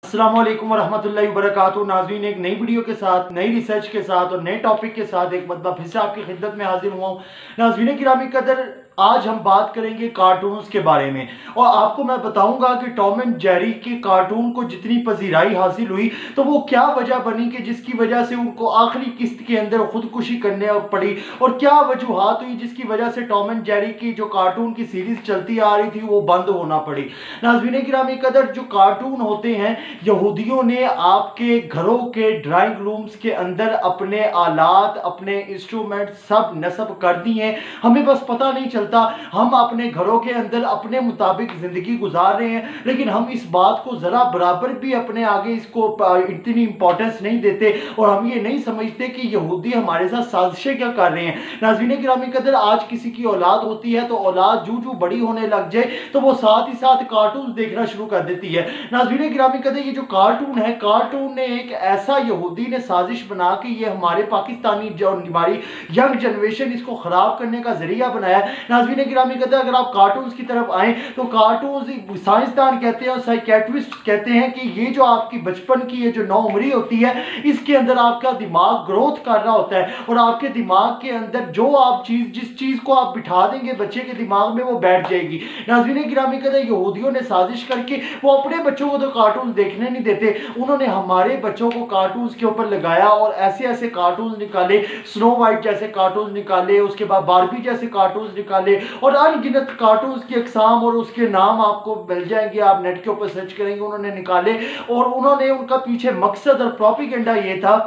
अस्सलाम वालेकुम वरहमतुल्लाहि वबरकातुहू। नाज़रीन, एक नई वीडियो के साथ, नई रिसर्च के साथ और नए टॉपिक के साथ एक मरतबा फिर से आपकी खिदमत में हाजिर हुआ हूँ। नाज़रीन गिरामी कदर, आज हम बात करेंगे कार्टून्स के बारे में और आपको मैं बताऊंगा कि टॉम एंड जेरी के कार्टून को जितनी पजीराई हासिल हुई तो वो क्या वजह बनी कि जिसकी वजह से उनको आखिरी किस्त के अंदर खुदकुशी करने पड़ी, और क्या वजूहात हुई जिसकी वजह से टॉम एंड जेरी की जो कार्टून की सीरीज चलती आ रही थी वो बंद होना पड़ी। नाज़रीन गिरामी कदर, जो कार्टून होते हैं, यहूदियों ने आपके घरों के ड्राइंग रूम्स के अंदर अपने आलात, अपने इंस्ट्रूमेंट सब नस्ब कर दिए हैं। हमें बस पता नहीं चलता, हम अपने घरों के अंदर अपने मुताबिक जिंदगी गुजार रहे हैं, लेकिन हम इस बात को जरा बराबर भी अपने आगे इसको इतनी इंपॉर्टेंस नहीं देते और हम ये नहीं समझते कि यहूदी हमारे साथ साजिशें क्या कर रहे हैं। नाज़रीन गिरामी कदर, आज किसी की औलाद होती है तो औलाद जू जू बड़ी होने लग जाए तो वो साथ ही साथ कार्टून देखना शुरू कर देती है। नाज़रीन गिरामी कदर, ये जो कार्टून है, कार्टून ने एक ऐसा यहूदी ने साजिश बना के ये हमारे पाकिस्तानी जो हमारी यंग जनरेशन इसको खराब करने का जरिया बनाया है। नाज़रीन गिरामी कदर, अगर आप कार्टून्स की तरफ आए तो कार्टून्स साइंसदान कहते हैं और साइकेट्रिस्ट कहते हैं कि ये जो आपकी बचपन की ये जो नौउम्री होती है, इसके अंदर आपका दिमाग ग्रोथ कर रहा होता है और आपके दिमाग के अंदर जो आप जिस चीज को आप बिठा देंगे बच्चे के दिमाग में वो बैठ जाएगी। नाज़रीन गिरामी कदर, यहूदियों ने साजिश करके वो अपने बच्चों को तो कार्टून देखने नहीं देते, उन्होंने हमारे बच्चों को कार्टून्स के ऊपर लगाया और ऐसे ऐसे कार्टून्स निकाले, स्नो वाइट जैसे कार्टून्स निकाले, उसके बाद बारबी जैसे कार्टून्स निकाले और अनगिनत कार्टून्स की अकसाम और उसके नाम आपको मिल जाएंगे, आप नेट के ऊपर सर्च करेंगे, उन्होंने निकाले। और उन्होंने उनका पीछे मकसद और प्रोपेगेंडा ये था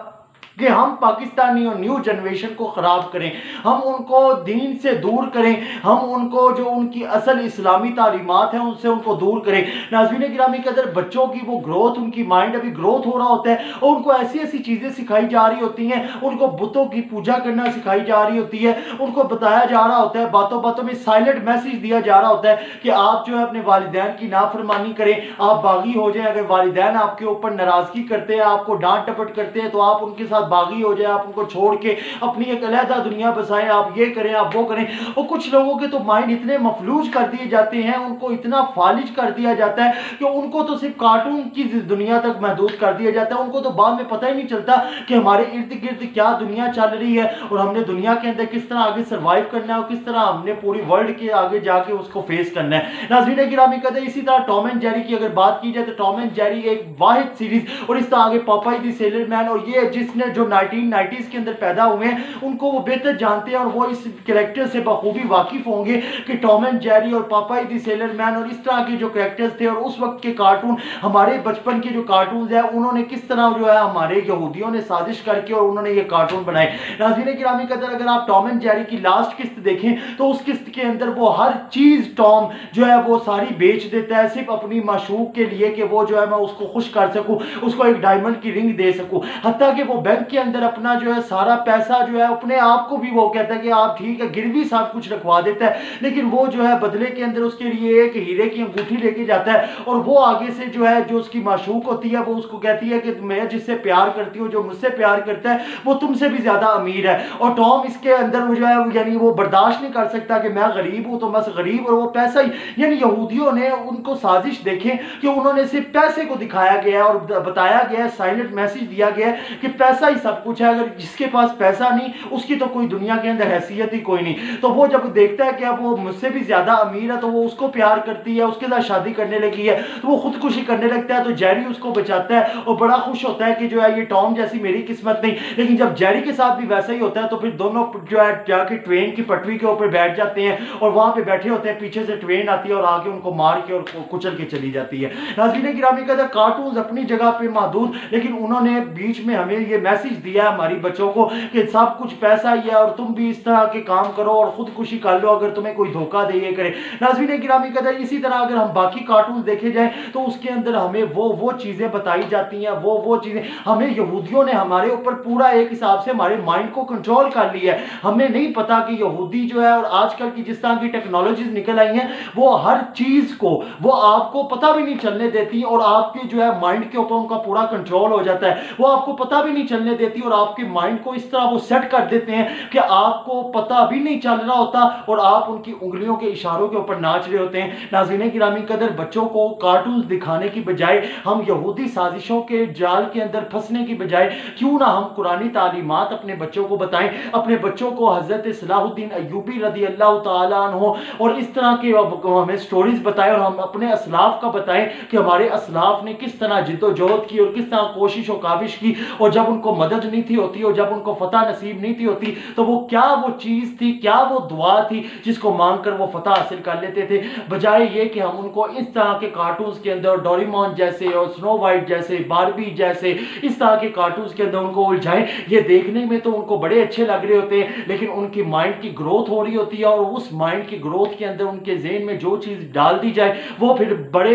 कि हम पाकिस्तानी और न्यू जनरेशन को ख़राब करें, हम उनको दीन से दूर करें, हम उनको जो उनकी असल इस्लामी तालीमात हैं उनसे उनको दूर करें। नाज़रीन गिरामी कदर, बच्चों की वो ग्रोथ, उनकी माइंड अभी ग्रोथ हो रहा होता है और उनको ऐसी ऐसी चीज़ें सिखाई जा रही होती हैं, उनको बुतों की पूजा करना सिखाई जा रही होती है, उनको बताया जा रहा होता है, बातों बातों में साइलेंट मैसेज दिया जा रहा होता है कि आप जो है अपने वालिदैन की नाफरमानी करें, आप बागी हो जाए। अगर वालिदैन आपके ऊपर नाराज़गी करते हैं, आपको डांट टपट करते हैं तो आप उनके साथ बागी हो जाए, आप उनको छोड़ के अपनी एक अलहदा दुनिया बसाएं, आप ये करें, आप वो करें। और कुछ लोगों के तो माइंड इतने मफलूज कर दिए जाते हैं, उनको इतना फालिज कर दिया जाता है कि उनको तो सिर्फ कार्टून की दुनिया तक महदूद कर दिया जाता है, उनको तो बाद में पता ही नहीं चलता कि हमारे इर्द गिर्द क्या दुनिया चल रही है और हमने दुनिया के अंदर किस तरह आगे सर्वाइव करना है और किस तरह हमने पूरी वर्ल्ड के आगे जाके उसको फेस करना है। नाज़रीन गिरामी कदर, इसी तरह टॉम एंड जेरी की अगर बात की जाए तो टॉम एंड जेरी एक वाहिद सीरीज, और इस तरह आगे पापाई द सेलर मैन, और ये जिसने जो 1990s के अंदर पैदा हुए हैं उनको वो बेहतर जानते हैं और वो इस कैरेक्टर से बखूबी वाकिफ होंगे कि टॉम एंड जेरी और पापाई द सेलर मैन और इस तरह के जो कैरेक्टर्स थे और उस वक्त के कार्टून, हमारे बचपन के जो कार्टून है, उन्होंने किस तरह जो है हमारे यहूदियों ने साजिश करके और उन्होंने ये कार्टून बनाए। नाज़रीन गिरामी कदर, अगर आप टॉम एंड जेरी की लास्ट किस्त देखें तो उस किस्त के अंदर वो हर चीज टॉम जो है वो सारी बेच देता है सिर्फ अपनी माशूक के लिए कि वो जो है मैं उसको खुश कर सकूं, उसको एक डायमंड की रिंग दे सकूं। हत्ता कि वो बैंक के अंदर अपना जो है सारा पैसा जो है अपने आप को भी वो कहता है कि आप ठीक है, गिरवी सब कुछ रखवा देता है, लेकिन वो जो है बदले के अंदर उसके लिए एक हीरे की अंगूठी लेके जाता है और वो आगे से जो है जो उसकी माशूक होती है वो उसको कहती है कि मैं जिससे प्यार करती हूँ, जो मुझसे प्यार करता है वो तुमसे भी ज्यादा अमीर है। और टॉम इसके अंदर वो जो है यानी वो बर्दाश्त नहीं कर सकता कि मैं गरीब हूँ तो बस गरीब और वो पैसा ही, यानी यहूदियों ने उनको साजिश देखें कि उन्होंने सिर्फ पैसे को दिखाया गया और बताया गया, साइलेंट मैसेज दिया गया कि पैसा ही सब कुछ है, अगर जिसके पास पैसा नहीं उसकी तो कोई दुनिया के अंदर हैसियत ही कोई नहीं। तो वो जब देखता है कि अब वो मुझसे भी ज्यादा अमीर है तो वो उसको प्यार करती है, उसके साथ शादी करने लगी है तो वो खुदकुशी करने लगता है। तो जेरी उसको बचाता है और बड़ा खुश होता है कि जो है ये टॉम जैसी मेरी किस्मत नहीं। लेकिन जब जेरी के साथ भी वैसा ही होता है तो फिर दोनों जो है जाके ट्रेन की पटरी के ऊपर बैठ जाते हैं और वहां पे बैठे होते हैं, पीछे से ट्रेन आती है और आके उनको मार के और कुचल के चली जाती है। नाज़रीन गिरामी कदर, कार्टून्स अपनी जगह पे महदूद, लेकिन उन्होंने बीच में हमें ये मैसेज दिया हमारी बच्चों को कि सब कुछ पैसा ही है और तुम भी इस तरह के काम करो और खुदकुशी कर लो अगर तुम्हें कोई धोखा दे ये करे। नाज़रीन गिरामी कदर, इसी तरह अगर हम बाकी कार्टून देखे जाए तो उसके अंदर हमें वो चीजें बताई जाती हैं, वो चीजें हमें यहूदियों ने हमारे ऊपर पूरा एक हिसाब से हमारे माइंड को कंट्रोल कर लिया है। हमें नहीं पता कि यहूदी जो है और आजकल की जिस तरह की टेक्नोलॉजीज निकल आई हैं वो हर चीज को वो आपको पता भी नहीं चलने देती और आपके जो है माइंड के ऊपर उनका पूरा कंट्रोल हो जाता है। वो आपको पता भी नहीं चलने चलने देती और आपके माइंड को इस तरह वो सेट कर देते हैं कि आपको पता भी नहीं चल रहा होता और आप उनकी उंगलियों के इशारों के ऊपर नाच रहे होते हैं। नाज़रीन गिरामी कदर, बच्चों को कार्टून दिखाने की बजाय, हम यहूदी साजिशों के जाल के अंदर फंसने की बजाय क्यों ना हम कुरानी तालीमात अपने बच्चों को बताएं, अपने बच्चों को हजरत सलाहुद्दीन अय्यूबी रदी अल्लाह तआला अन्हु और इस तरह के हमें स्टोरीज बताएं और हम अपने असलाफ का बताएं कि हमारे असलाफ ने किस तरह जिद्दोजहद की और किस तरह कोशिश और काविश की, और जब उनको मदद नहीं थी होती और जब उनको फतह नसीब नहीं थी होती तो वो क्या वो चीज थी, क्या वो दुआ थी जिसको मांगकर वो फतह हासिल कर लेते थे। बजाय ये कि हम उनको इस तरह के कार्टून्स के अंदर डोरेमोन जैसे और स्नो वाइट जैसे, बारबी जैसे इस तरह के कार्टून्स के अंदर उनको उलझाएं। ये देखने में तो उनको बड़े अच्छे लग रहे होते हैं, लेकिन उनकी माइंड की ग्रोथ हो रही होती है और उस माइंड की ग्रोथ के अंदर उनके ज़हन में जो चीज़ डाल दी जाए वो फिर बड़े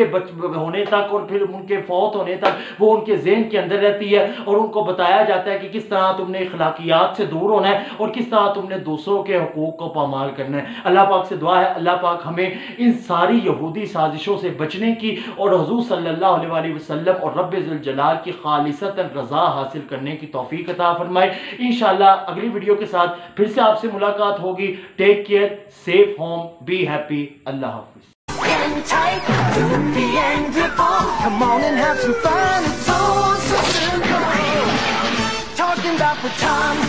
होने तक और फिर उनके फौत होने तक वो उनके ज़हन के अंदर रहती है। और उनको बताया जाता है कि किस तरह तुमने अखलाकियात से दूर होना है और किस तरह तुमने दूसरों के हुकूक को पामाल करना है। अल्लाह पाक से दुआ है अल्लाह पाक हमें इन सारी यहूदी साजिशों से बचने की और हुजूर सल्लल्लाहु अलैहि वसल्लम और रब्बे ज़ुल जलाल की खालिसतन रज़ा हासिल करने की तौफीक अता फरमाए। इंशाअल्लाह अगली वीडियो के साथ फिर से आपसे मुलाकात होगी। Take care, safe home, be happy, Allah हाफिज़। Come on and have some fun, it's so simple. Talking about the time